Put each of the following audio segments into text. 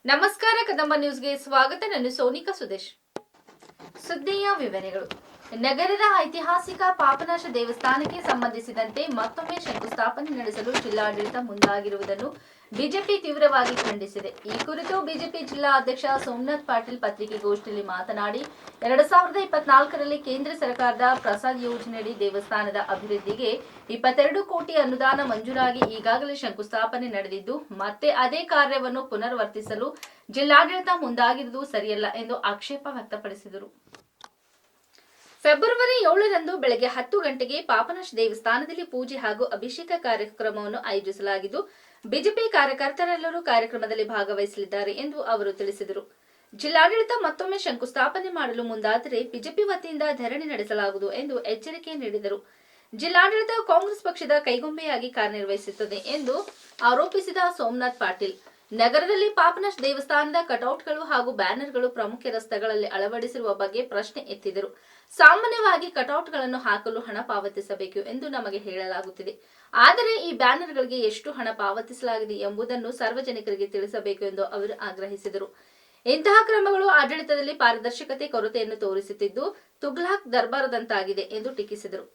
ನಮಸ್ಕಾರ, ಕದಂಬ ನ್ಯೂಸ್ಗೆ ಸ್ವಾಗತ. ನಾನು ಸೋನಿಕಾ ಸುದೇಶ್. ಸುದ್ದಿಯ ವಿವರಗಳು. ನಗರದ ಐತಿಹಾಸಿಕ ಪಾಪನಾಶ ದೇವಸ್ಥಾನಕ್ಕೆ ಸಂಬಂಧಿಸಿದಂತೆ ಮತ್ತೊಮ್ಮೆ ಶಂಕುಸ್ಥಾಪನೆ ನಡೆಸಲು ಜಿಲ್ಲಾಡಳಿತ ಮುಂದಾಗಿರುವುದನ್ನು ಬಿಜೆಪಿ ತೀವ್ರವಾಗಿ ಖಂಡಿಸಿದೆ. ಈ ಕುರಿತು ಬಿಜೆಪಿ ಜಿಲ್ಲಾ ಅಧ್ಯಕ್ಷ ಸೋಮನಾಥ್ ಪಾಟೀಲ್ ಪತ್ರಿಕಾಗೋಷ್ಠಿಯಲ್ಲಿ ಮಾತನಾಡಿ, 2024ರಲ್ಲಿ ಕೇಂದ್ರ ಸರ್ಕಾರದ ಪ್ರಸಾದ್ ಯೋಜನೆಯಡಿ ದೇವಸ್ಥಾನದ ಅಭಿವೃದ್ಧಿಗೆ 22 ಕೋಟಿ ಅನುದಾನ ಮಂಜೂರಾಗಿ ಈಗಾಗಲೇ ಶಂಕುಸ್ಥಾಪನೆ ನಡೆದಿದ್ದು, ಮತ್ತೆ ಅದೇ ಕಾರ್ಯವನ್ನು ಪುನರಾವರ್ತಿಸಲು ಜಿಲ್ಲಾಡಳಿತ ಮುಂದಾಗಿರುವುದು ಸರಿಯಲ್ಲ ಎಂದು ಆಕ್ಷೇಪ ವ್ಯಕ್ತಪಡಿಸಿದರು. ಫೆಬ್ರವರಿ 7ರಂದು ಬೆಳಗ್ಗೆ 10 ಗಂಟೆಗೆ ಪಾಪನಾಶ ದೇವಸ್ಥಾನದಲ್ಲಿ ಪೂಜೆ ಹಾಗೂ ಅಭಿಷೇಕ ಕಾರ್ಯಕ್ರಮವನ್ನು ಆಯೋಜಿಸಲಾಗಿದ್ದು, ಬಿಜೆಪಿ ಕಾರ್ಯಕರ್ತರೆಲ್ಲರೂ ಕಾರ್ಯಕ್ರಮದಲ್ಲಿ ಭಾಗವಹಿಸಲಿದ್ದಾರೆ ಎಂದು ಅವರು ತಿಳಿಸಿದರು. ಜಿಲ್ಲಾಡಳಿತ ಮತ್ತೊಮ್ಮೆ ಶಂಕುಸ್ಥಾಪನೆ ಮಾಡಲು ಮುಂದಾದರೆ ಬಿಜೆಪಿ ವತಿಯಿಂದ ಧರಣಿ ನಡೆಸಲಾಗುವುದು ಎಂದು ಎಚ್ಚರಿಕೆ ನೀಡಿದರು. ಜಿಲ್ಲಾಡಳಿತ ಕಾಂಗ್ರೆಸ್ ಪಕ್ಷದ ಕೈಗೊಂಬೆಯಾಗಿ ಕಾರ್ಯನಿರ್ವಹಿಸುತ್ತದೆ ಎಂದು ಆರೋಪಿಸಿದ ಸೋಮನಾಥ್ ಪಾಟೀಲ್, ನಗರದಲ್ಲಿ ಪಾಪನಾಶ ದೇವಸ್ಥಾನದ ಕಟೌಟ್ಗಳು ಹಾಗೂ ಬ್ಯಾನರ್ಗಳು ಪ್ರಮುಖ ರಸ್ತೆಗಳಲ್ಲಿ ಅಳವಡಿಸಿರುವ ಬಗ್ಗೆ ಪ್ರಶ್ನೆ ಎತ್ತಿದರು. ಸಾಮಾನ್ಯವಾಗಿ ಕಟೌಟ್ಗಳನ್ನು ಹಾಕಲು ಹಣ ಪಾವತಿಸಬೇಕು ಎಂದು ನಮಗೆ ಹೇಳಲಾಗುತ್ತಿದೆ. ಆದರೆ ಈ ಬ್ಯಾನರ್ಗಳಿಗೆ ಎಷ್ಟು ಹಣ ಪಾವತಿಸಲಾಗಿದೆ ಎಂಬುದನ್ನು ಸಾರ್ವಜನಿಕರಿಗೆ ತಿಳಿಸಬೇಕು ಎಂದು ಅವರು ಆಗ್ರಹಿಸಿದರು. ಇಂತಹ ಕ್ರಮಗಳು ಆಡಳಿತದಲ್ಲಿ ಪಾರದರ್ಶಕತೆ ಕೊರತೆಯನ್ನು ತೋರಿಸುತ್ತಿದ್ದು, ತುಗ್ಲಕ್ ದರ್ಬಾರದಂತಾಗಿದೆ ಎಂದು ಟೀಕಿಸಿದರು.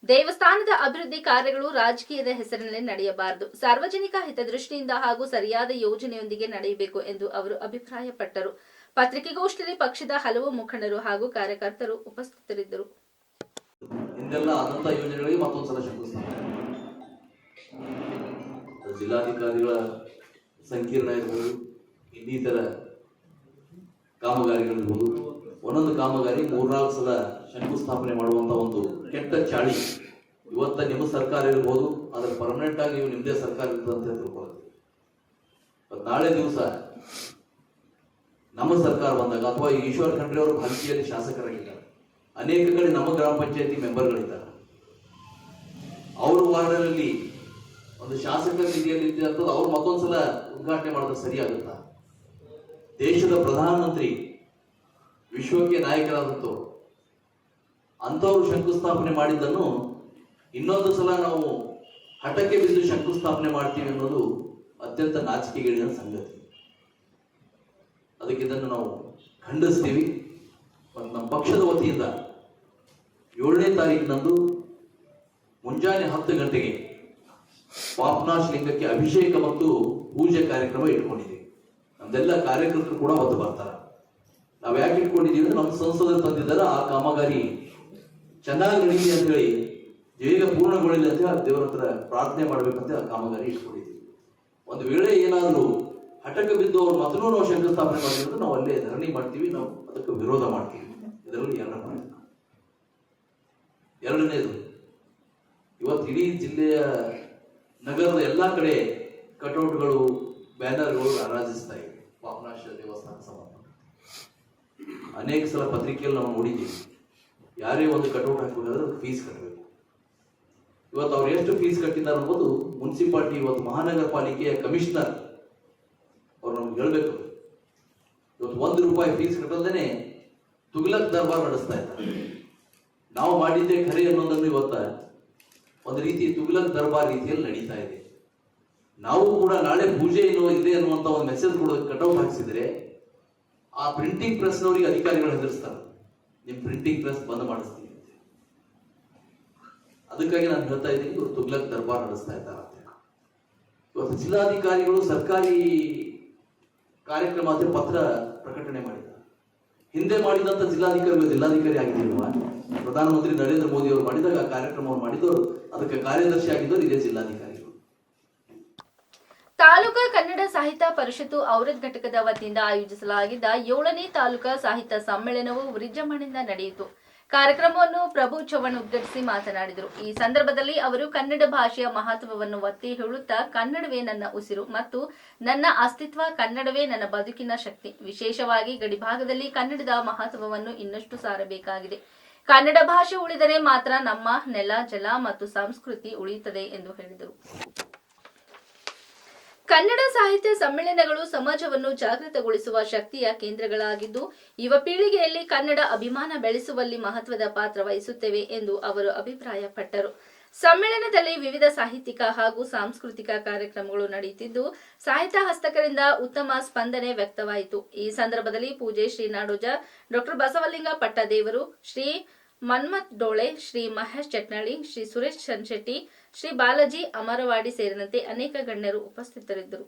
ದೇವಸ್ಥಾನದ ಅಭಿವೃದ್ಧಿ ಕಾರ್ಯಗಳು ರಾಜಕೀಯದ ಹೆಸರಿನಲ್ಲಿ ನಡೆಯಬಾರದು, ಸಾರ್ವಜನಿಕ ಹಿತದೃಷ್ಟಿಯಿಂದ ಹಾಗೂ ಸರಿಯಾದ ಯೋಜನೆಯೊಂದಿಗೆ ನಡೆಯಬೇಕು ಎಂದು ಅವರು ಅಭಿಪ್ರಾಯಪಟ್ಟರು. ಪತ್ರಿಕಾಗೋಷ್ಠಿಯಲ್ಲಿ ಪಕ್ಷದ ಹಲವು ಮುಖಂಡರು ಹಾಗೂ ಕಾರ್ಯಕರ್ತರು ಉಪಸ್ಥಿತರಿದ್ದರು. ಜಿಲ್ಲಾಧಿಕಾರಿಗಳ ಸಂಕೀರ್ಣ ಇರಬಹುದು, ಇನ್ನಿತರ ಕಾಮಗಾರಿಗಳಿರ್ಬೋದು, ಒಂದೊಂದು ಕಾಮಗಾರಿ 3-4 ಸಲ ಶಂಕುಸ್ಥಾಪನೆ ಮಾಡುವಂತ ಒಂದು ಕೆಟ್ಟ ಚಾಳಿ ಇವತ್ತ ನಿಮ್ಮ ಸರ್ಕಾರ ಇರ್ಬೋದು, ಅದ್ರ ಪರ್ಮನೆಂಟ್ ಆಗಿ ನಿಮ್ಮದೇ ಸರ್ಕಾರ ಇರ್ತದೆ ಅಂತ ತಿಳ್ಕೊಳ್ಳುತ್ತೆ. ನಾಳೆ ದಿವಸ ನಮ್ಮ ಸರ್ಕಾರ ಬಂದಾಗ ಅಥವಾ ಈಶ್ವರ್ ಖಂಡ್ರೆ ಅವರು ಹಲ್ಕಿಯಲ್ಲಿ ಶಾಸಕರಾಗಿದ್ದಾರೆ, ಅನೇಕ ಕಡೆ ನಮ್ಮ ಗ್ರಾಮ ಪಂಚಾಯತಿ ಮೆಂಬರ್ಗಳಿದ್ದಾರೆ, ಅವರು ವಾರ್ಡ್ನಲ್ಲಿ ಒಂದು ಶಾಸಕರ ನಿಧಿಯಲ್ಲಿ ಇದ್ದಂಥದ್ದು ಅವ್ರು ಮತ್ತೊಂದ್ಸಲ ಉದ್ಘಾಟನೆ ಮಾಡಿದ್ರೆ ಸರಿಯಾಗುತ್ತಾ? ದೇಶದ ಪ್ರಧಾನಮಂತ್ರಿ, ವಿಶ್ವಕ್ಕೆ ನಾಯಕರಾದಂಥವ್ರು ಅಂಥವ್ರು ಶಂಕುಸ್ಥಾಪನೆ ಮಾಡಿದ್ದನ್ನು ಇನ್ನೊಂದು ಸಲ ನಾವು ಹಠಕ್ಕೆ ಬಿದ್ದು ಶಂಕುಸ್ಥಾಪನೆ ಮಾಡ್ತೀವಿ ಅನ್ನೋದು ಅತ್ಯಂತ ನಾಚಿಕೆಗೇಡಿನ ಸಂಗತಿ. ಅದಕ್ಕೆ ಇದನ್ನು ನಾವು ಖಂಡಿಸ್ತೀವಿ. ಮತ್ತು ನಮ್ಮ ಪಕ್ಷದ ವತಿಯಿಂದ 7ನೇ ತಾರೀಕಿನಂದು ಮುಂಜಾನೆ 10 ಗಂಟೆಗೆ ಪಾಪನಾಶ ಲಿಂಗಕ್ಕೆ ಅಭಿಷೇಕ ಮತ್ತು ಪೂಜೆ ಕಾರ್ಯಕ್ರಮ ಇಟ್ಕೊಂಡಿದ್ದೀವಿ. ನಮ್ದೆಲ್ಲ ಕಾರ್ಯಕರ್ತರು ಕೂಡ ಹೊತ್ತು ಬರ್ತಾರೆ. ನಾವು ಯಾಕೆ ಇಟ್ಕೊಂಡಿದ್ದೀವಿ ಅಂದ್ರೆ ನಮ್ಮ ಸಂಸದರು ತಂದಿದ್ದಾರೆ, ಆ ಕಾಮಗಾರಿ ಚೆನ್ನಾಗಿ ನಡೀಲಿ ಅಂತ ಹೇಳಿ, ಬೇಗ ಪೂರ್ಣಗೊಳ್ಳಿಲ್ಲ ಅಂತ ಹೇಳಿ ದೇವರ ಹತ್ರ ಪ್ರಾರ್ಥನೆ ಮಾಡ್ಬೇಕಂತ ಆ ಕಾಮಗಾರಿ ಇಟ್ಕೊಂಡಿದ್ದೀವಿ. ಒಂದು ವೇಳೆ ಏನಾದರೂ ಹಠಕ್ಕೆ ಬಿದ್ದು ಅವ್ರು ಮೊದಲು ನಾವು ಶಂಕುಸ್ಥಾಪನೆ ಮಾಡಿದ್ರೆ ನಾವು ಅಲ್ಲೇ ಧರಣಿ ಮಾಡ್ತೀವಿ, ನಾವು ಅದಕ್ಕೆ ವಿರೋಧ ಮಾಡ್ತೀವಿ. ಇದರಲ್ಲಿ ಎರಡನೇದು, ಇವತ್ತು ಇಡೀ ಜಿಲ್ಲೆಯ ನಗರದ ಎಲ್ಲಾ ಕಡೆ ಕಟೌಟ್ಗಳು, ಬ್ಯಾನರ್ಗಳು ರಾರಾಜಿಸ್ತಾ ಇವೆ. ಪಾಪನಾಶ ದೇವಸ್ಥಾನ ಸಂಬಂಧ ಅನೇಕ ಸಲ ಪತ್ರಿಕೆಯಲ್ಲಿ ನಾವು ನೋಡಿದ್ದೀವಿ. ಯಾರೇ ಒಂದು ಕಟೌಟ್ ಹಾಕಬೇಕಾದ್ರೆ ಫೀಸ್ ಕಟ್ಟಬೇಕು. ಇವತ್ತು ಅವ್ರು ಎಷ್ಟು ಫೀಸ್ ಕಟ್ಟಿದ್ದಾರೆ ಅನ್ನೋದು ಮುನ್ಸಿಪಾಲಿಟಿ, ಇವತ್ತು ಮಹಾನಗರ ಪಾಲಿಕೆಯ ಕಮಿಷನರ್ ಅವ್ರು ನಮ್ಗೆ ಹೇಳ್ಬೇಕು. ಇವತ್ತು 1 ರೂಪಾಯಿ ಫೀಸ್ ಕಟ್ಟಲ್ದೇನೆ ತುಗ್ಲಕ್ ದರ್ಬಾರ್ ನಡೆಸ್ತಾ ಇದ್ದಾರೆ. ನಾವು ಮಾಡಿದ್ದೇ ಖರೆ ಅನ್ನೋದನ್ನು ಇವತ್ತ ಒಂದು ರೀತಿ ತುಗ್ಲಕ್ ದರ್ಬಾರ್ ರೀತಿಯಲ್ಲಿ ನಡೀತಾ ಇದೆ. ನಾವು ಕೂಡ ನಾಳೆ ಪೂಜೆ ಇದೆ ಅನ್ನುವಂತ ಒಂದು ಮೆಸೇಜ್ ಕೊಡೋದು ಕಟೌಟ್ ಹಾಕಿಸಿದ್ರೆ ಆ ಪ್ರಿಂಟಿಂಗ್ ಪ್ರೆಸ್ನವರಿಗೆ ಅಧಿಕಾರಿಗಳು ಹೆದರ್ಸ್ತಾರೆ, ನಿಮ್ ಪ್ರಿಂಟಿಂಗ್ ಪ್ರೆಸ್ ಬಂದ್ ಮಾಡಿಸ್ತೀವಿ ಅಂತ. ಅದಕ್ಕಾಗಿ ನಾನು ಹೇಳ್ತಾ ಇದ್ದೀನಿ, ಇವರು ತುಗ್ಲಕ್ ದರ್ಬಾರ್ ನಡೆಸ್ತಾ ಇದ್ದಾರೆ ಅಂತ. ಇವತ್ತು ಜಿಲ್ಲಾಧಿಕಾರಿಗಳು ಸರ್ಕಾರಿ ಕಾರ್ಯಕ್ರಮ ಅಂತ ಪತ್ರ ಪ್ರಕಟಣೆ ಮಾಡಿದ್ದಾರೆ. ಹಿಂದೆ ಮಾಡಿದಂತ ಜಿಲ್ಲಾಧಿಕಾರಿ ಆಗಿರ್ಲಿಲ್ವಾ? ಪ್ರಧಾನಮಂತ್ರಿ ನರೇಂದ್ರ ಮೋದಿ ಅವರು ಮಾಡಿದಾಗ ಆ ಕಾರ್ಯಕ್ರಮವನ್ನು ಮಾಡಿದವರು, ಅದಕ್ಕೆ ಕಾರ್ಯದರ್ಶಿ ಆಗಿದ್ದವರು ಇದೇ ಜಿಲ್ಲಾಧಿಕಾರಿಗಳು. ತಾಲೂಕಾ ಕನ್ನಡ ಸಾಹಿತ್ಯ ಪರಿಷತ್ತು ಔರದ್ ಘಟಕದ ವತಿಯಿಂದ ಆಯೋಜಿಸಲಾಗಿದ್ದ 7ನೇ ತಾಲೂಕಾ ಸಾಹಿತ್ಯ ಸಮ್ಮೇಳನವು ವಿಜೃಂಭಣೆಯಿಂದ ನಡೆಯಿತು. ಕಾರ್ಯಕ್ರಮವನ್ನು ಪ್ರಭು ಚವ್ಹಾಣ್ ಉದ್ಘಾಟಿಸಿ ಮಾತನಾಡಿದರು. ಈ ಸಂದರ್ಭದಲ್ಲಿ ಅವರು ಕನ್ನಡ ಭಾಷೆಯ ಮಹತ್ವವನ್ನು ಒತ್ತಿ ಹೇಳುತ್ತಾ, ಕನ್ನಡವೇ ನನ್ನ ಉಸಿರು ಮತ್ತು ನನ್ನ ಅಸ್ತಿತ್ವ, ಕನ್ನಡವೇ ನನ್ನ ಬದುಕಿನ ಶಕ್ತಿ. ವಿಶೇಷವಾಗಿ ಗಡಿಭಾಗದಲ್ಲಿ ಕನ್ನಡದ ಮಹತ್ವವನ್ನು ಇನ್ನಷ್ಟು ಸಾರಬೇಕಾಗಿದೆ. ಕನ್ನಡ ಭಾಷೆ ಉಳಿದರೆ ಮಾತ್ರ ನಮ್ಮ ನೆಲ, ಜಲ ಮತ್ತು ಸಂಸ್ಕೃತಿ ಉಳಿಯುತ್ತದೆ ಎಂದು ಹೇಳಿದರು. ಕನ್ನಡ ಸಾಹಿತ್ಯ ಸಮ್ಮೇಳನಗಳು ಸಮಾಜವನ್ನು ಜಾಗೃತಗೊಳಿಸುವ ಶಕ್ತಿಯ ಕೇಂದ್ರಗಳಾಗಿದ್ದು, ಯುವ ಪೀಳಿಗೆಯಲ್ಲಿ ಕನ್ನಡ ಅಭಿಮಾನ ಬೆಳೆಸುವಲ್ಲಿ ಮಹತ್ವದ ಪಾತ್ರ ವಹಿಸುತ್ತವೆ ಎಂದು ಅವರು ಅಭಿಪ್ರಾಯಪಟ್ಟರು. ಸಮ್ಮೇಳನದಲ್ಲಿ ವಿವಿಧ ಸಾಹಿತ್ಯಿಕ ಹಾಗೂ ಸಾಂಸ್ಕೃತಿಕ ಕಾರ್ಯಕ್ರಮಗಳು ನಡೆಯುತ್ತಿದ್ದು ಸಾಹಿತ್ಯ ಹಸ್ತಕರಿಂದ ಉತ್ತಮ ಸ್ಪಂದನೆ ವ್ಯಕ್ತವಾಯಿತು. ಈ ಸಂದರ್ಭದಲ್ಲಿ ಪೂಜೆ ಶ್ರೀ ನಾಡೋಜ ಡಾಕ್ಟರ್ ಬಸವಲಿಂಗ ಪಟ್ಟದೇವರು, ಶ್ರೀ ಮನ್ಮಥ್ ಡೋಳೆ, ಶ್ರೀ ಮಹೇಶ್ ಚಟ್ನಳ್ಳಿ, ಶ್ರೀ ಸುರೇಶ್ ಚನ್ಶೆಟ್ಟಿ, ಶ್ರೀ ಬಾಲಾಜಿ ಅಮರವಾಡಿ ಸೇರಿದಂತೆ ಅನೇಕ ಗಣ್ಯರು ಉಪಸ್ಥಿತರಿದ್ದರು.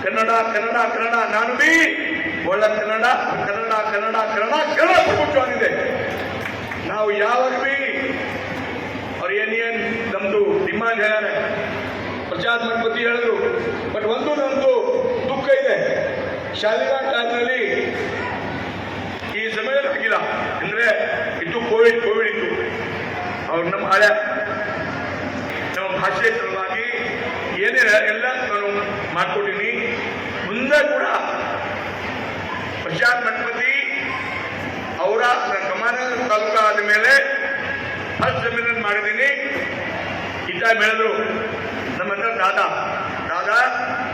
ಕನ್ನಡ ಕನ್ನಡ ಕನ್ನಡ ನಾನು ಬಿ ಒಳ್ಳ ಕನ್ನಡ ಕನ್ನಡ ಕನ್ನಡ ಕನ್ನಡ ಕನ್ನಡ ಪ್ರಮುಖವಾಗಿದೆ. ನಾವು ಯಾವಾಗ ಬಿ ಅವ್ರು ಏನ್ ನಮ್ದು ಡಿಮಾಂಡ್ ಹೇಳ್ಯಾರೆ, ಪ್ರಸಾದ್ ಮಠಪತಿ ಹೇಳಿದ್ರು. ಬಟ್ ಒಂದು ನಮ್ದು ದುಃಖ ಇದೆ, ಶಾಲೆಗಳ ಕಾಲದಲ್ಲಿ ಈ ಸಮ್ಮೇಳನ ಆಗಿಲ್ಲ. ಅಂದ್ರೆ ಇದು ಕೋವಿಡ್ ಇತ್ತು. ಅವ್ರು ನಮ್ಮ ಹಳೆ ನಮ್ಮ ಭಾಷೆ ಸಲುವಾಗಿ ಏನೇ ಎಲ್ಲ ನಾನು ಮಾಡ್ಕೊಟ್ಟಿನಿ. ಮುಂದೆ ಕೂಡ ಪ್ರಸಾದ್ ಮಠಪತಿ ಅವರ ಕಮಾನ ತಾಲೂಕ ಆದ ಮೇಲೆ ಫಸ್ಟ್ ಸಮ್ಮೇಳನ ಮಾಡಿದ್ದೀನಿ. ಇತ್ತ ಬೆಳೆದ್ರು ನಮ್ಮನ್ನ ದಾದಾ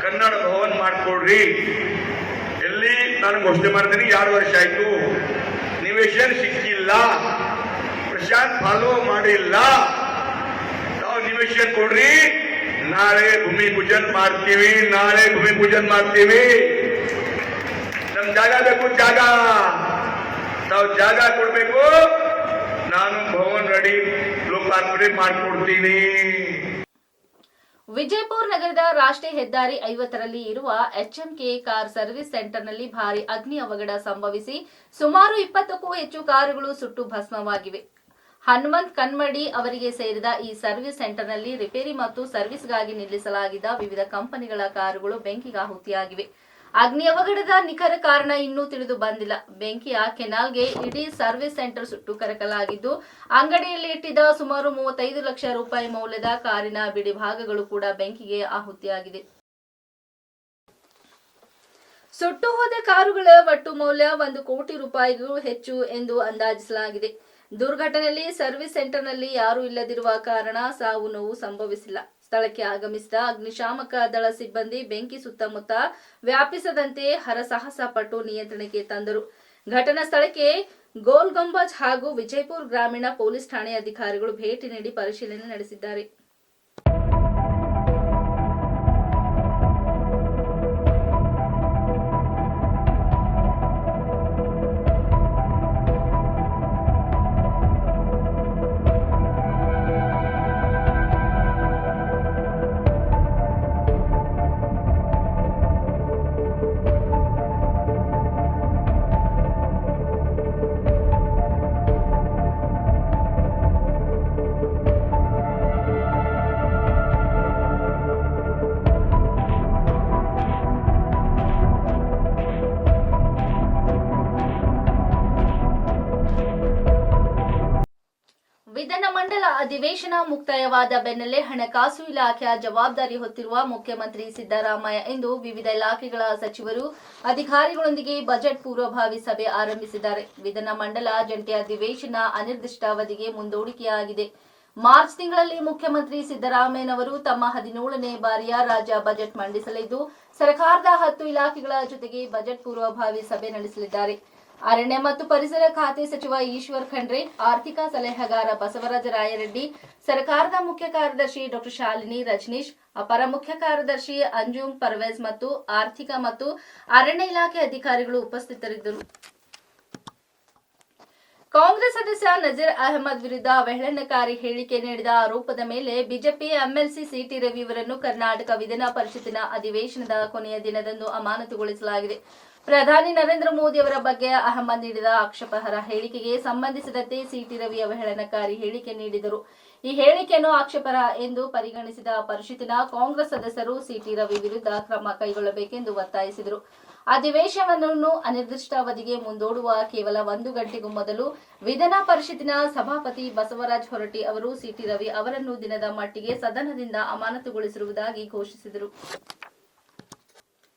ಕನ್ನಡ ಭವನ್ ಮಾಡ್ಕೊಡ್ರಿ. ಎಲ್ಲಿ ನಾನು ಘೋಷಣೆ ಮಾಡಿದ್ದೀನಿ, 2 ವರ್ಷ ಆಯ್ತು, ನಿವೇಶನ ಸಿಕ್ಕಿಲ್ಲ, ಪ್ರಶಾಂತ್ ಫಾಲೋ ಮಾಡಿಲ್ಲ. ನಾವು ನಿವೇಶನ ಕೊಡ್ರಿ, ನಾಳೆ ಭೂಮಿ ಪೂಜನ್ ಮಾಡ್ತೀವಿ. ನಮ್ ಜಾಗ ಬೇಕು, ನಾವು ಜಾಗ ಕೊಡ್ಬೇಕು. ನಾನು ಭವನ್ ರೆಡಿ ಲೋಕಾರ್ಪಣೆ ಮಾಡ್ಕೊಡ್ತೀನಿ. ವಿಜಯಪುರ ನಗರದ ರಾಷ್ಟ್ರೀಯ ಹೆದ್ದಾರಿ 50ರಲ್ಲಿ ಇರುವ HMK ಕಾರ್ ಸರ್ವಿಸ್ ಸೆಂಟರ್ನಲ್ಲಿ ಭಾರೀ ಅಗ್ನಿ ಅವಘಡ ಸಂಭವಿಸಿ ಸುಮಾರು 20ಕ್ಕೂ ಹೆಚ್ಚು ಕಾರುಗಳು ಸುಟ್ಟು ಭಸ್ಮವಾಗಿವೆ. ಹನುಮಂತ್ ಕನ್ಮಡಿ ಅವರಿಗೆ ಸೇರಿದ ಈ ಸರ್ವಿಸ್ ಸೆಂಟರ್ನಲ್ಲಿ ರಿಪೇರಿ ಮತ್ತು ಸರ್ವಿಸ್ಗಾಗಿ ನಿಲ್ಲಿಸಲಾಗಿದ್ದ ವಿವಿಧ ಕಂಪನಿಗಳ ಕಾರುಗಳು ಬೆಂಕಿಗಾಹುತಿಯಾಗಿವೆ. ಅಗ್ನಿ ಅವಘಡದ ನಿಖರ ಕಾರಣ ಇನ್ನೂ ತಿಳಿದು ಬಂದಿಲ್ಲ. ಬೆಂಕಿಯ ಕೆನಾಲ್ಗೆ ಇಡೀ ಸರ್ವಿಸ್ ಸೆಂಟರ್ ಸುಟ್ಟು ಕರಕಲಾಗಿದ್ದು, ಅಂಗಡಿಯಲ್ಲಿ ಇಟ್ಟಿದ್ದ ಸುಮಾರು 35 ಲಕ್ಷ ರೂಪಾಯಿ ಮೌಲ್ಯದ ಕಾರಿನ ಬಿಡಿ ಭಾಗಗಳು ಕೂಡ ಬೆಂಕಿಗೆ ಆಹುತಿಯಾಗಿದೆ. ಸುಟ್ಟು ಹೋದ ಕಾರುಗಳ ಒಟ್ಟು ಮೌಲ್ಯ 1 ಕೋಟಿ ರೂಪಾಯಿಗೂ ಹೆಚ್ಚು ಎಂದು ಅಂದಾಜಿಸಲಾಗಿದೆ. ದುರ್ಘಟನೆಯಲ್ಲಿ ಸರ್ವಿಸ್ ಸೆಂಟರ್ನಲ್ಲಿ ಯಾರೂ ಇಲ್ಲದಿರುವ ಕಾರಣ ಸಾವು ನೋವು ಸಂಭವಿಸಿಲ್ಲ. ಸ್ಥಳಕ್ಕೆ ಆಗಮಿಸಿದ ಅಗ್ನಿಶಾಮಕ ದಳ ಸಿಬ್ಬಂದಿ ಬೆಂಕಿ ಸುತ್ತಮುತ್ತ ವ್ಯಾಪಿಸದಂತೆ ಹರಸಾಹಸ ಪಟ್ಟು ನಿಯಂತ್ರಣಕ್ಕೆ ತಂದರು. ಘಟನಾ ಸ್ಥಳಕ್ಕೆ ಗೋಲ್ ಗುಂಬಜ್ ಹಾಗೂ ವಿಜಯಪುರ ಗ್ರಾಮೀಣ ಪೊಲೀಸ್ ಠಾಣೆ ಅಧಿಕಾರಿಗಳು ಭೇಟಿ ನೀಡಿ ಪರಿಶೀಲನೆ ನಡೆಸಿದ್ದಾರೆ. ವಿಧಾನಮಂಡಲ ಅಧಿವೇಶನ ಮುಕ್ತಾಯವಾದ ಬೆನ್ನಲ್ಲೇ ಹಣಕಾಸು ಇಲಾಖೆಯ ಜವಾಬ್ದಾರಿ ಹೊತ್ತಿರುವ ಮುಖ್ಯಮಂತ್ರಿ ಸಿದ್ದರಾಮಯ್ಯ ಇಂದು ವಿವಿಧ ಇಲಾಖೆಗಳ ಸಚಿವರು ಅಧಿಕಾರಿಗಳೊಂದಿಗೆ ಬಜೆಟ್ ಪೂರ್ವಭಾವಿ ಸಭೆ ಆರಂಭಿಸಿದ್ದಾರೆ. ವಿಧಾನಮಂಡಲ ಜಂಟಿ ಅಧಿವೇಶನ ಅನಿರ್ದಿಷ್ಟಾವಧಿಗೆ ಮುಂದೂಡಿಕೆಯಾಗಿದೆ. ಮಾರ್ಚ್ ತಿಂಗಳಲ್ಲಿ ಮುಖ್ಯಮಂತ್ರಿ ಸಿದ್ದರಾಮಯ್ಯನವರು ತಮ್ಮ 17ನೇ ಬಾರಿಯ ರಾಜ್ಯ ಬಜೆಟ್ ಮಂಡಿಸಲಿದ್ದು, ಸರ್ಕಾರದ 10 ಇಲಾಖೆಗಳ ಜೊತೆಗೆ ಬಜೆಟ್ ಪೂರ್ವಭಾವಿ ಸಭೆ ನಡೆಸಲಿದ್ದಾರೆ. ಅರಣ್ಯ ಮತ್ತು ಪರಿಸರ ಖಾತೆ ಸಚಿವ ಈಶ್ವರ್ ಖಂಡ್ರೆ, ಆರ್ಥಿಕ ಸಲಹೆಗಾರ ಬಸವರಾಜ ರಾಯರೆಡ್ಡಿ, ಸರ್ಕಾರದ ಮುಖ್ಯ ಕಾರ್ಯದರ್ಶಿ ಡಾ ಶಾಲಿನಿ ರಜನೀಶ್, ಅಪರ ಮುಖ್ಯ ಕಾರ್ಯದರ್ಶಿ ಅಂಜುಮ್ ಪರ್ವೇಜ್ ಮತ್ತು ಆರ್ಥಿಕ ಮತ್ತು ಅರಣ್ಯ ಇಲಾಖೆ ಅಧಿಕಾರಿಗಳು ಉಪಸ್ಥಿತರಿದ್ದರು. ಕಾಂಗ್ರೆಸ್ ಸದಸ್ಯ ನಜೀರ್ ಅಹಮದ್ ವಿರುದ್ಧ ಅವಹೇಳನಕಾರಿ ಹೇಳಿಕೆ ನೀಡಿದ ಆರೋಪದ ಮೇಲೆ ಬಿಜೆಪಿ ಎಂಎಲ್ಸಿ ಸಿಟಿ ರವಿ ಅವರನ್ನು ಕರ್ನಾಟಕ ವಿಧಾನ ಪರಿಷತ್ತಿನ ಅಧಿವೇಶನದ ಕೊನೆಯ ದಿನದಂದು ಅಮಾನತುಗೊಳಿಸಲಾಗಿದೆ. ಪ್ರಧಾನಿ ನರೇಂದ್ರ ಮೋದಿ ಅವರ ಬಗ್ಗೆ ಅಹಮದ್ ನೀಡಿದ ಆಕ್ಷೇಪಾರ್ಹ ಹೇಳಿಕೆಗೆ ಸಂಬಂಧಿಸಿದಂತೆ ಸಿಟಿ ರವಿ ಅವಹೇಳನಕಾರಿ ಹೇಳಿಕೆ ನೀಡಿದರು. ಈ ಹೇಳಿಕೆಯನ್ನು ಆಕ್ಷೇಪಾರ್ಹ ಎಂದು ಪರಿಗಣಿಸಿದ ಪರಿಷತ್ತಿನ ಕಾಂಗ್ರೆಸ್ ಸದಸ್ಯರು ಸಿಟಿ ರವಿ ವಿರುದ್ಧ ಕ್ರಮ ಕೈಗೊಳ್ಳಬೇಕೆಂದು ಒತ್ತಾಯಿಸಿದರು. ಅಧಿವೇಶನವನ್ನು ಅನಿರ್ದಿಷ್ಟಾವಧಿಗೆ ಮುಂದೂಡುವ ಕೇವಲ 1 ಗಂಟೆಗೂ ಮೊದಲು ವಿಧಾನ ಪರಿಷತ್ತಿನ ಸಭಾಪತಿ ಬಸವರಾಜ ಹೊರಟ್ಟಿ ಅವರು ಸಿಟಿ ರವಿ ಅವರನ್ನು ದಿನದ ಮಟ್ಟಿಗೆ ಸದನದಿಂದ ಅಮಾನತುಗೊಳಿಸಿರುವುದಾಗಿ ಘೋಷಿಸಿದರು.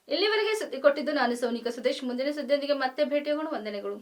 ಇಲ್ಲಿವರೆಗೆ ಸುದ್ದಿ ಕೊಟ್ಟಿದ್ದು ನಾನು ಸೋನಿಕಾ ಸುದೇಶ್. ಮುಂದಿನ ಸುದ್ದಿಯೊಂದಿಗೆ ಮತ್ತೆ ಭೇಟಿಯಾಗೋಣ. ವಂದನೆಗಳು.